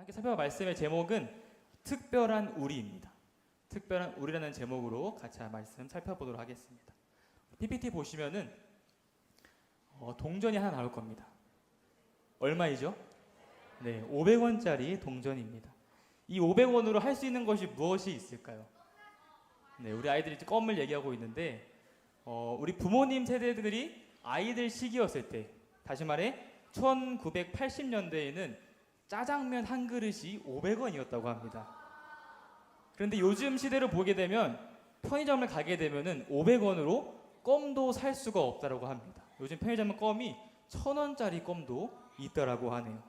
함께 살펴볼 말씀의 제목은 특별한 우리입니다. 특별한 우리라는 제목으로 같이 말씀 살펴보도록 하겠습니다. PPT 보시면은 동전이 하나 나올 겁니다. 얼마이죠? 네, 500원짜리 동전입니다. 이 500원으로 할 수 있는 것이 무엇이 있을까요? 네, 우리 아이들이 이제 껌을 얘기하고 있는데 우리 부모님 세대들이 아이들 시기였을 때, 다시 말해 1980년대에는 짜장면 한 그릇이 500원이었다고 합니다. 그런데 요즘 시대를 보게 되면 편의점을 가게 되면은 500원으로 껌도 살 수가 없다고 합니다. 요즘 편의점은 껌이 1000원짜리 껌도 있다라고 하네요.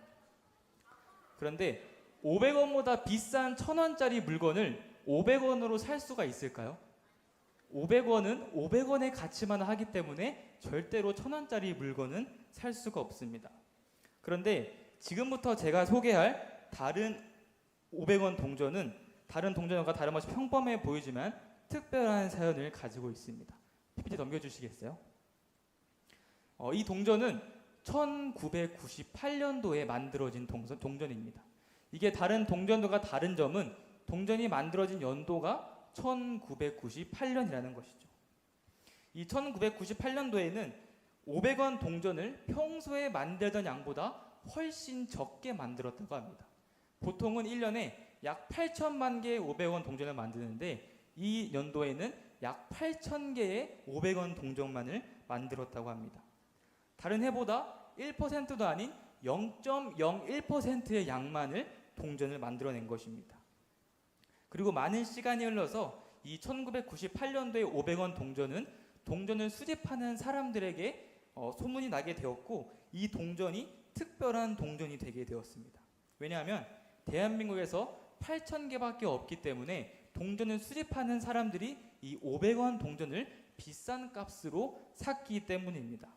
그런데 500원보다 비싼 1000원짜리 물건을 500원으로 살 수가 있을까요? 500원은 500원의 가치만 하기 때문에 절대로 1000원짜리 물건은 살 수가 없습니다. 그런데 지금부터 제가 소개할 다른 500원 동전은 다른 동전과 다름없이 평범해 보이지만 특별한 사연을 가지고 있습니다. PPT 넘겨주시겠어요? 이 동전은 1998년도에 만들어진 동전입니다. 이게 다른 동전과 다른 점은 동전이 만들어진 연도가 1998년이라는 것이죠. 이 1998년도에는 500원 동전을 평소에 만들던 양보다 훨씬 적게 만들었다고 합니다. 보통은 1년에 약 8천만 개의 500원 동전을 만드는데 이 연도에는 약 8,000개의 500원 동전만을 만들었다고 합니다. 다른 해보다 1%도 아닌 0.01%의 양만을 동전을 만들어낸 것입니다. 그리고 많은 시간이 흘러서 이 1998년도의 500원 동전은 동전을 수집하는 사람들에게 소문이 나게 되었고 이 동전이 특별한 동전이 되게 되었습니다. 왜냐하면 대한민국에서 8,000개밖에 없기 때문에 동전을 수집하는 사람들이 이 500원 동전을 비싼 값으로 샀기 때문입니다.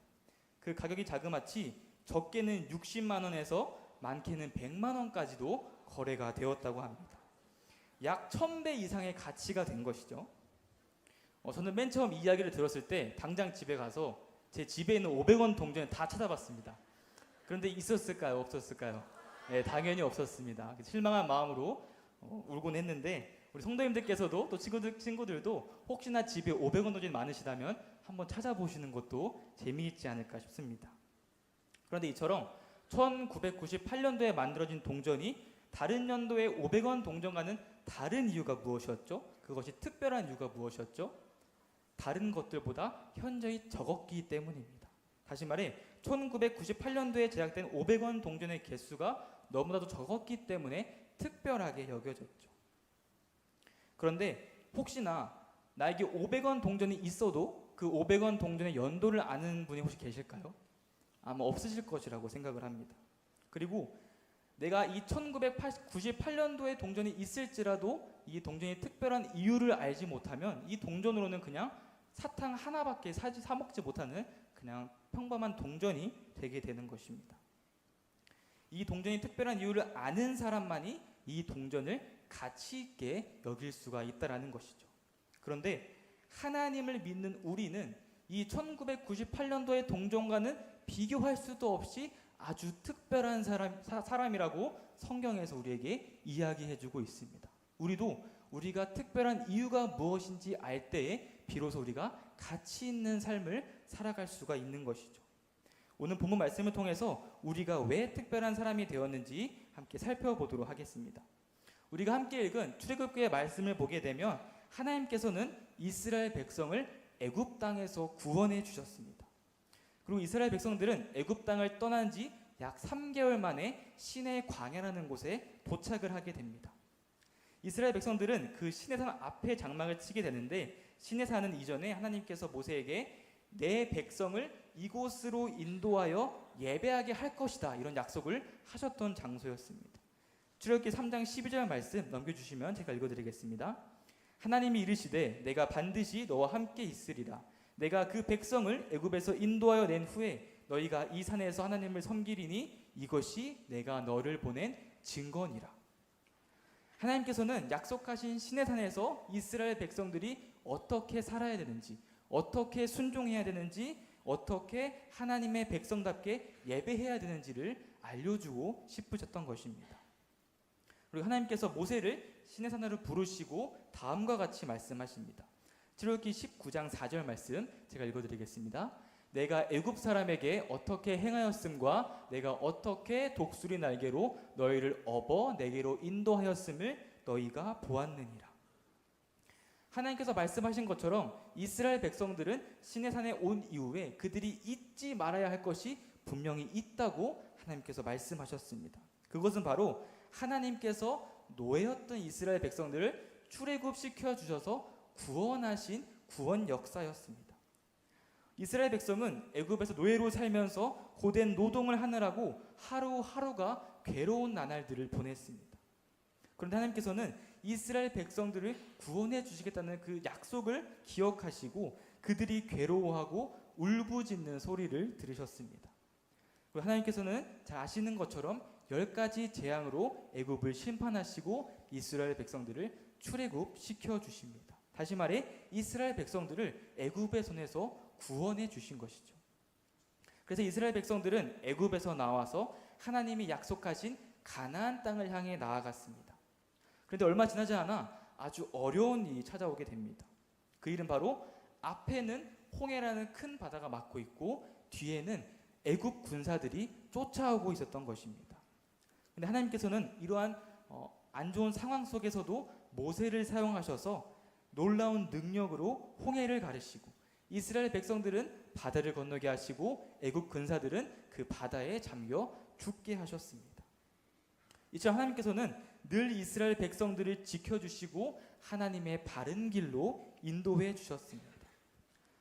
그 가격이 자그마치 적게는 60만 원에서 많게는 100만 원까지도 거래가 되었다고 합니다. 약 1000배 이상의 가치가 된 것이죠. 저는 맨 처음 이 이야기를 들었을 때 당장 집에 가서 제 집에 있는 500원 동전을 다 찾아봤습니다. 그런데 있었을까요? 없었을까요? 네, 당연히 없었습니다. 실망한 마음으로 울곤 했는데 우리 성도님들께서도 또 친구들도 혹시나 집에 500원 동전이 많으시다면 한번 찾아보시는 것도 재미있지 않을까 싶습니다. 그런데 이처럼 1998년도에 만들어진 동전이 다른 연도의 500원 동전과는 다른 이유가 무엇이었죠? 그것이 특별한 이유가 무엇이었죠? 다른 것들보다 현저히 적었기 때문입니다. 다시 말해 1998년도에 제작된 500원 동전의 개수가 너무나도 적었기 때문에 특별하게 여겨졌죠. 그런데 혹시나 나에게 500원 동전이 있어도 그 500원 동전의 연도를 아는 분이 혹시 계실까요? 아마 없으실 것이라고 생각을 합니다. 그리고 내가 이 1998년도에 동전이 있을지라도 이 동전이 특별한 이유를 알지 못하면 이 동전으로는 그냥 사탕 하나밖에 사 먹지 못하는 그냥 평범한 동전이 되게 되는 것입니다. 이 동전이 특별한 이유를 아는 사람만이 이 동전을 가치 있게 여길 수가 있다는 것이죠. 그런데 하나님을 믿는 우리는 이 1998년도의 동전과는 비교할 수도 없이 아주 특별한 사람이라고 성경에서 우리에게 이야기해주고 있습니다. 우리도 우리가 특별한 이유가 무엇인지 알 때에 비로소 우리가 가치 있는 삶을 살아갈 수가 있는 것이죠. 오늘 본문 말씀을 통해서 우리가 왜 특별한 사람이 되었는지 함께 살펴보도록 하겠습니다. 우리가 함께 읽은 출애굽기의 말씀을 보게 되면 하나님께서는 이스라엘 백성을 애굽 땅에서 구원해 주셨습니다. 그리고 이스라엘 백성들은 애굽 땅을 떠난 지 약 3개월 만에 시내 광야라는 곳에 도착을 하게 됩니다. 이스라엘 백성들은 그 시내산 앞에 장막을 치게 되는데 시내산은 이전에 하나님께서 모세에게 내 백성을 이곳으로 인도하여 예배하게 할 것이다 이런 약속을 하셨던 장소였습니다. 출애굽기 3장 12절 말씀 넘겨주시면 제가 읽어드리겠습니다. 하나님이 이르시되 내가 반드시 너와 함께 있으리라. 내가 그 백성을 애굽에서 인도하여 낸 후에 너희가 이 산에서 하나님을 섬기리니 이것이 내가 너를 보낸 증거니라. 하나님께서는 약속하신 시내산에서 이스라엘 백성들이 어떻게 살아야 되는지, 어떻게 순종해야 되는지, 어떻게 하나님의 백성답게 예배해야 되는지를 알려주고 싶으셨던 것입니다. 그리고 하나님께서 모세를 시내산으로 부르시고 다음과 같이 말씀하십니다. 출애굽기 19장 4절 말씀 제가 읽어드리겠습니다. 내가 애굽 사람에게 어떻게 행하였음과 내가 어떻게 독수리 날개로 너희를 업어 내게로 인도하였음을 너희가 보았느니라. 하나님께서 말씀하신 것처럼 이스라엘 백성들은 시내산에 온 이후에 그들이 잊지 말아야 할 것이 분명히 있다고 하나님께서 말씀하셨습니다. 그것은 바로 하나님께서 노예였던 이스라엘 백성들을 출애굽시켜 주셔서 구원하신 구원 역사였습니다. 이스라엘 백성은 애굽에서 노예로 살면서 고된 노동을 하느라고 하루하루가 괴로운 나날들을 보냈습니다. 그런데 하나님께서는 이스라엘 백성들을 구원해 주시겠다는 그 약속을 기억하시고 그들이 괴로워하고 울부짖는 소리를 들으셨습니다. 그리고 하나님께서는 잘 아시는 것처럼 10가지 재앙으로 애굽을 심판하시고 이스라엘 백성들을 출애굽시켜 주십니다. 다시 말해 이스라엘 백성들을 애굽의 손에서 구원해 주신 것이죠. 그래서 이스라엘 백성들은 애굽에서 나와서 하나님이 약속하신 가나안 땅을 향해 나아갔습니다. 그런데 얼마 지나지 않아 아주 어려운 일이 찾아오게 됩니다. 그 일은 바로 앞에는 홍해라는 큰 바다가 막고 있고 뒤에는 애굽 군사들이 쫓아오고 있었던 것입니다. 그런데 하나님께서는 이러한 안 좋은 상황 속에서도 모세를 사용하셔서 놀라운 능력으로 홍해를 가르시고 이스라엘 백성들은 바다를 건너게 하시고 애굽 군사들은 그 바다에 잠겨 죽게 하셨습니다. 이처럼 하나님께서는 늘 이스라엘 백성들을 지켜주시고 하나님의 바른 길로 인도해 주셨습니다.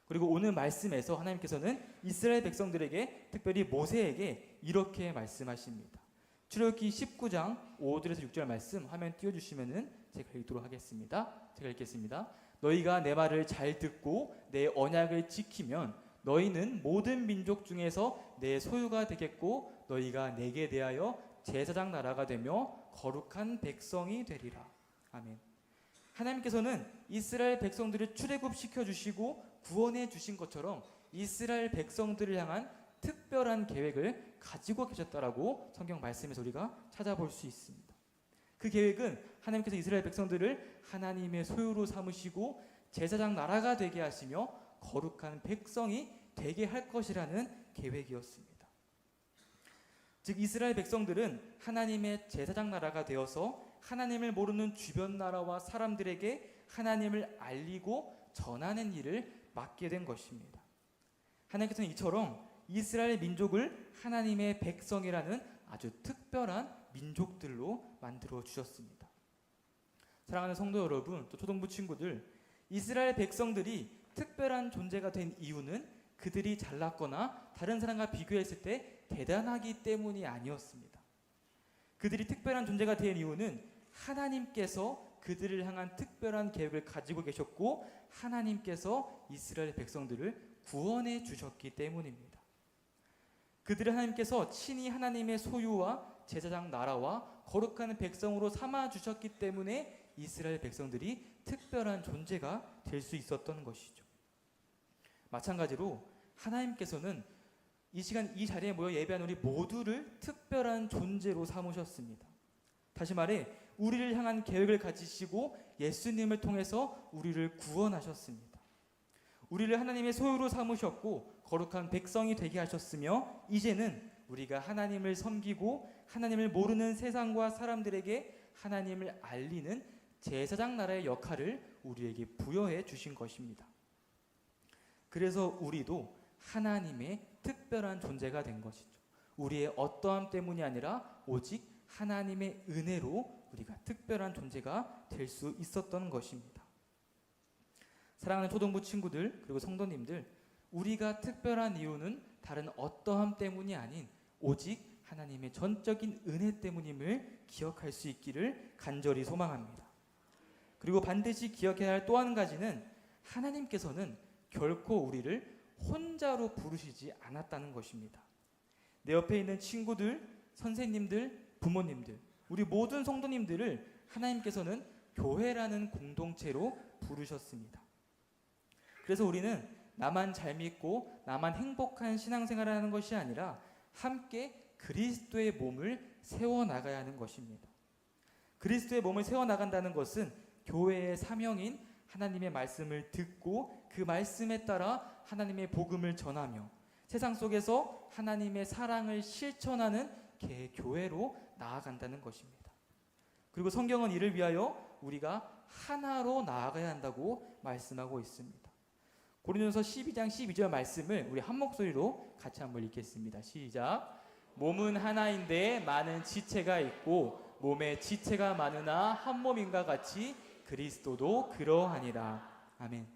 그리고 오늘 말씀에서 하나님께서는 이스라엘 백성들에게 특별히 모세에게 이렇게 말씀하십니다. 출애굽기 19장 5절에서 6절 말씀 화면 띄워주시면은 제가 읽도록 하겠습니다. 제가 읽겠습니다. 너희가 내 말을 잘 듣고 내 언약을 지키면 너희는 모든 민족 중에서 내 소유가 되겠고 너희가 내게 대하여 제사장 나라가 되며 거룩한 백성이 되리라. 아멘. 하나님께서는 이스라엘 백성들을 출애굽시켜 주시고 구원해 주신 것처럼 이스라엘 백성들을 향한 특별한 계획을 가지고 계셨다라고 성경 말씀에서 우리가 찾아볼 수 있습니다. 그 계획은 하나님께서 이스라엘 백성들을 하나님의 소유로 삼으시고 제사장 나라가 되게 하시며 거룩한 백성이 되게 할 것이라는 계획이었습니다. 즉 이스라엘 백성들은 하나님의 제사장 나라가 되어서 하나님을 모르는 주변 나라와 사람들에게 하나님을 알리고 전하는 일을 맡게 된 것입니다. 하나님께서는 이처럼 이스라엘 민족을 하나님의 백성이라는 아주 특별한 민족들로 만들어 주셨습니다. 사랑하는 성도 여러분, 또 초등부 친구들, 이스라엘 백성들이 특별한 존재가 된 이유는 그들이 잘났거나 다른 사람과 비교했을 때 대단하기 때문이 아니었습니다. 그들이 특별한 존재가 된 이유는 하나님께서 그들을 향한 특별한 계획을 가지고 계셨고 하나님께서 이스라엘 백성들을 구원해 주셨기 때문입니다. 그들을 하나님께서 친히 하나님의 소유와 제사장 나라와 거룩한 백성으로 삼아 주셨기 때문에 이스라엘 백성들이 특별한 존재가 될 수 있었던 것이죠. 마찬가지로 하나님께서는 이 시간 이 자리에 모여 예배한 우리 모두를 특별한 존재로 삼으셨습니다. 다시 말해 우리를 향한 계획을 가지시고 예수님을 통해서 우리를 구원하셨습니다. 우리를 하나님의 소유로 삼으셨고 거룩한 백성이 되게 하셨으며 이제는 우리가 하나님을 섬기고 하나님을 모르는 세상과 사람들에게 하나님을 알리는 제사장 나라의 역할을 우리에게 부여해 주신 것입니다. 그래서 우리도 하나님의 특별한 존재가 된 것이죠. 우리의 어떠함 때문이 아니라 오직 하나님의 은혜로 우리가 특별한 존재가 될 수 있었던 것입니다. 사랑하는 초등부 친구들 그리고 성도님들, 우리가 특별한 이유는 다른 어떠함 때문이 아닌 오직 하나님의 전적인 은혜 때문임을 기억할 수 있기를 간절히 소망합니다. 그리고 반드시 기억해야 할 또 한 가지는 하나님께서는 결코 우리를 혼자로 부르시지 않았다는 것입니다. 내 옆에 있는 친구들, 선생님들, 부모님들, 우리 모든 성도님들을 하나님께서는 교회라는 공동체로 부르셨습니다. 그래서 우리는 나만 잘 믿고 나만 행복한 신앙생활을 하는 것이 아니라 함께 그리스도의 몸을 세워나가야 하는 것입니다. 그리스도의 몸을 세워나간다는 것은 교회의 사명인 하나님의 말씀을 듣고 그 말씀에 따라 하나님의 복음을 전하며 세상 속에서 하나님의 사랑을 실천하는 교회로 나아간다는 것입니다. 그리고 성경은 이를 위하여 우리가 하나로 나아가야 한다고 말씀하고 있습니다. 고린도전서 12장 12절 말씀을 우리 한 목소리로 같이 한번 읽겠습니다. 시작. 몸은 하나인데 많은 지체가 있고 몸에 지체가 많으나 한 몸인가 같이 그리스도도 그러하니라. 아멘.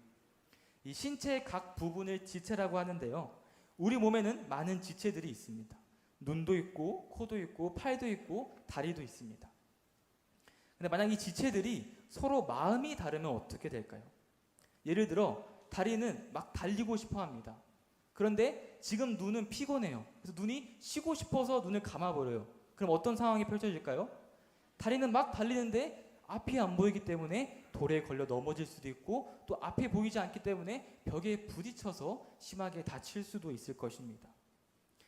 이 신체의 각 부분을 지체라고 하는데요, 우리 몸에는 많은 지체들이 있습니다. 눈도 있고 코도 있고 팔도 있고 다리도 있습니다. 근데 만약 이 지체들이 서로 마음이 다르면 어떻게 될까요? 예를 들어 다리는 막 달리고 싶어 합니다. 그런데 지금 눈은 피곤해요. 그래서 눈이 쉬고 싶어서 눈을 감아버려요. 그럼 어떤 상황이 펼쳐질까요? 다리는 막 달리는데 앞이 안 보이기 때문에 돌에 걸려 넘어질 수도 있고, 또 앞이 보이지 않기 때문에 벽에 부딪혀서 심하게 다칠 수도 있을 것입니다.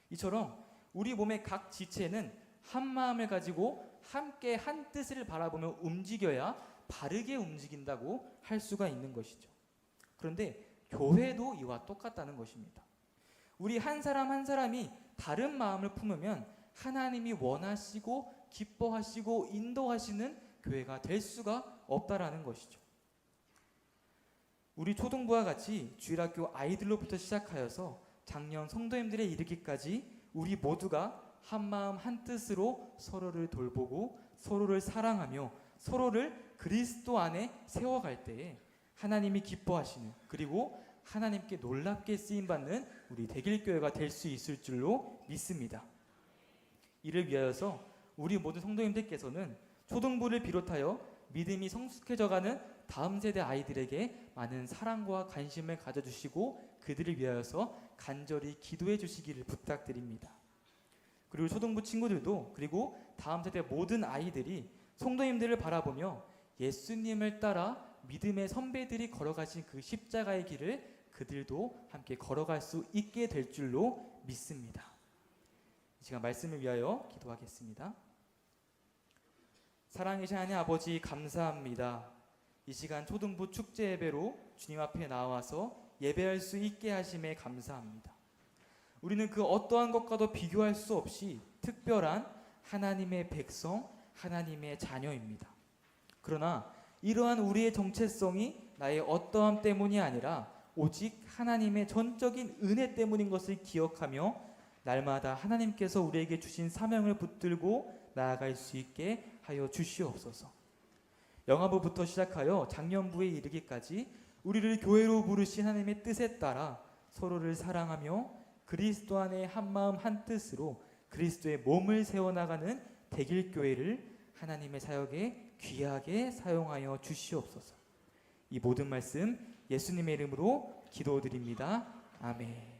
이처럼 우리 몸의 각 지체는 한 마음을 가지고 함께 한 뜻을 바라보며 움직여야 바르게 움직인다고 할 수가 있는 것이죠. 그런데 교회도 이와 똑같다는 것입니다. 우리 한 사람 한 사람이 다른 마음을 품으면 하나님이 원하시고 기뻐하시고 인도하시는 교회가 될 수가 없다라는 것이죠. 우리 초등부와 같이 주일학교 아이들로부터 시작하여서 작년 성도님들에 이르기까지 우리 모두가 한 마음 한 뜻으로 서로를 돌보고 서로를 사랑하며 서로를 그리스도 안에 세워갈 때에 하나님이 기뻐하시는, 그리고 하나님께 놀랍게 쓰임받는 우리 대길교회가 될 수 있을 줄로 믿습니다. 이를 위하여서 우리 모든 성도님들께서는 초등부를 비롯하여 믿음이 성숙해져가는 다음 세대 아이들에게 많은 사랑과 관심을 가져주시고 그들을 위하여서 간절히 기도해 주시기를 부탁드립니다. 그리고 초등부 친구들도, 그리고 다음 세대 모든 아이들이 성도님들을 바라보며 예수님을 따라 믿음의 선배들이 걸어가신 그 십자가의 길을 그들도 함께 걸어갈 수 있게 될 줄로 믿습니다. 이 시간 말씀을 위하여 기도하겠습니다. 사랑이신 하나님 아버지, 감사합니다. 이 시간 초등부 축제 예배로 주님 앞에 나와서 예배할 수 있게 하심에 감사합니다. 우리는 그 어떠한 것과도 비교할 수 없이 특별한 하나님의 백성, 하나님의 자녀입니다. 그러나 이러한 우리의 정체성이 나의 어떠함 때문이 아니라 오직 하나님의 전적인 은혜 때문인 것을 기억하며 날마다 하나님께서 우리에게 주신 사명을 붙들고 나아갈 수 있게 하여 주시옵소서. 영화부부터 시작하여 작년부에 이르기까지 우리를 교회로 부르신 하나님의 뜻에 따라 서로를 사랑하며 그리스도 안에 한 마음 한 뜻으로 그리스도의 몸을 세워나가는 대길교회를 하나님의 사역에 귀하게 사용하여 주시옵소서. 이 모든 말씀 예수님의 이름으로 기도드립니다. 아멘.